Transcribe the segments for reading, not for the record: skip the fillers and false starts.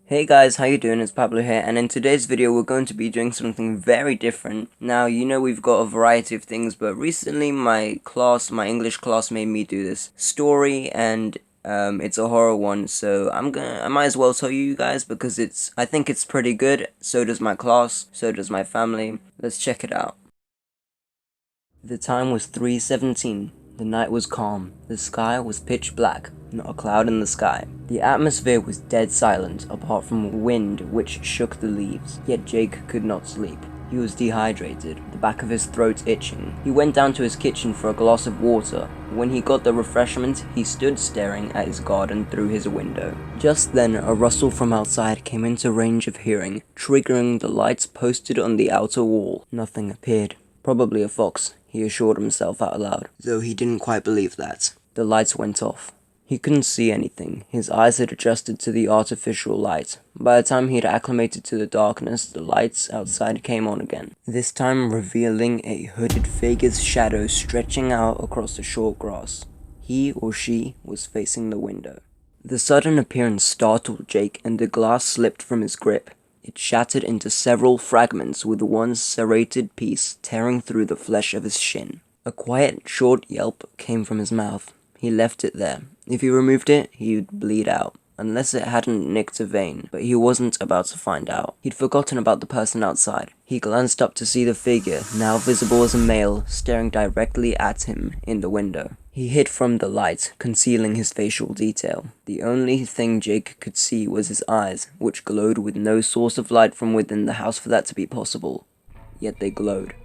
Hey guys, how you doing? It's Pablo here, and in today's video we're going to be doing something very different. Now, we've got a variety of things, but recently my English class made me do this story, and it's a horror one, so I might as well tell you guys because I think it's pretty good. So does my class, so does my family. Let's check it out. The time was 3:17. The night was calm. The sky was pitch black, not a cloud in the sky. The atmosphere was dead silent, apart from wind which shook the leaves. Yet Jake could not sleep. He was dehydrated, the back of his throat itching. He went down to his kitchen for a glass of water. When he got the refreshment, he stood staring at his garden through his window. Just then, a rustle from outside came into range of hearing, triggering the lights posted on the outer wall. Nothing appeared. Probably a fox, he assured himself out loud, though he didn't quite believe that. The lights went off. He couldn't see anything. His eyes had adjusted to the artificial light. By the time he had acclimated to the darkness, the lights outside came on again, this time revealing a hooded figure's shadow stretching out across the short grass. He or she was facing the window. The sudden appearance startled Jake, and the glass slipped from his grip. It shattered into several fragments, with one serrated piece tearing through the flesh of his shin. A quiet, short yelp came from his mouth. He left it there. If he removed it, he'd bleed out, unless it hadn't nicked a vein, but he wasn't about to find out. He'd forgotten about the person outside. He glanced up to see the figure, now visible as a male, staring directly at him in the window. He hid from the light, concealing his facial detail. The only thing Jake could see was his eyes, which glowed with no source of light from within the house for that to be possible. Yet they glowed.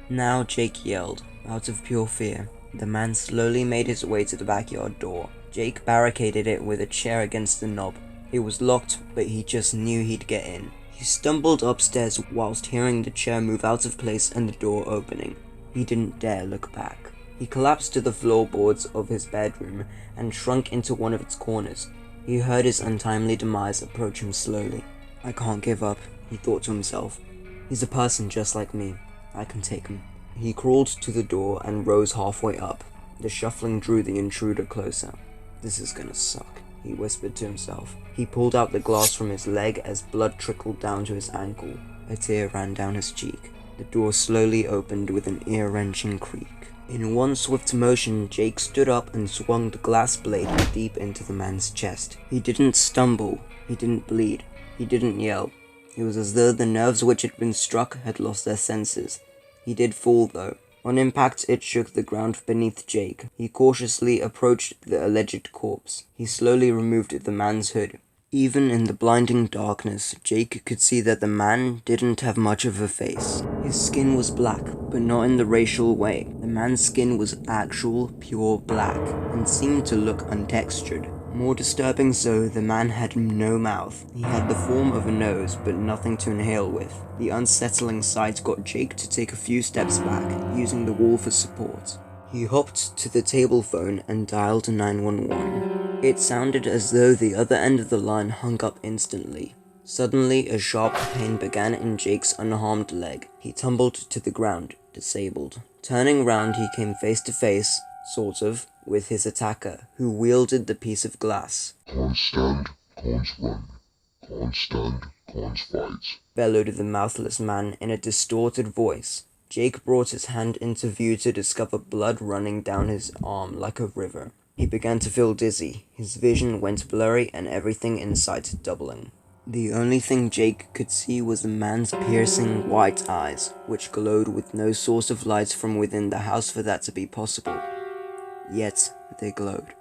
Now Jake yelled, out of pure fear. The man slowly made his way to the backyard door. Jake barricaded it with a chair against the knob. It was locked, but he just knew he'd get in. He stumbled upstairs whilst hearing the chair move out of place and the door opening. He didn't dare look back. He collapsed to the floorboards of his bedroom and shrunk into one of its corners. He heard his untimely demise approach him slowly. I can't give up, he thought to himself. He's a person just like me. I can take him. He crawled to the door and rose halfway up. The shuffling drew the intruder closer. This is gonna suck, he whispered to himself. He pulled out the glass from his leg as blood trickled down to his ankle. A tear ran down his cheek. The door slowly opened with an ear-wrenching creak. In one swift motion, Jake stood up and swung the glass blade deep into the man's chest. He didn't stumble. He didn't bleed. He didn't yell. It was as though the nerves which had been struck had lost their senses. He did fall, though. On impact, it shook the ground beneath Jake. He cautiously approached the alleged corpse. He slowly removed the man's hood. Even in the blinding darkness, Jake could see that the man didn't have much of a face. His skin was black, but not in the racial way. The man's skin was actual, pure black, and seemed to look untextured. More disturbing so, the man had no mouth. He had the form of a nose, but nothing to inhale with. The unsettling sight got Jake to take a few steps back, using the wall for support. He hopped to the table phone and dialed 911. It sounded as though the other end of the line hung up instantly. Suddenly, a sharp pain began in Jake's unharmed leg. He tumbled to the ground, disabled. Turning round, he came face to face, sort of, with his attacker, who wielded the piece of glass. Can't stand, can't run. Can't stand, can't fight, bellowed the mouthless man in a distorted voice. Jake brought his hand into view to discover blood running down his arm like a river. He began to feel dizzy. His vision went blurry and everything in sight doubling. The only thing Jake could see was the man's piercing white eyes, which glowed with no source of light from within the house for that to be possible. Yet, they glowed.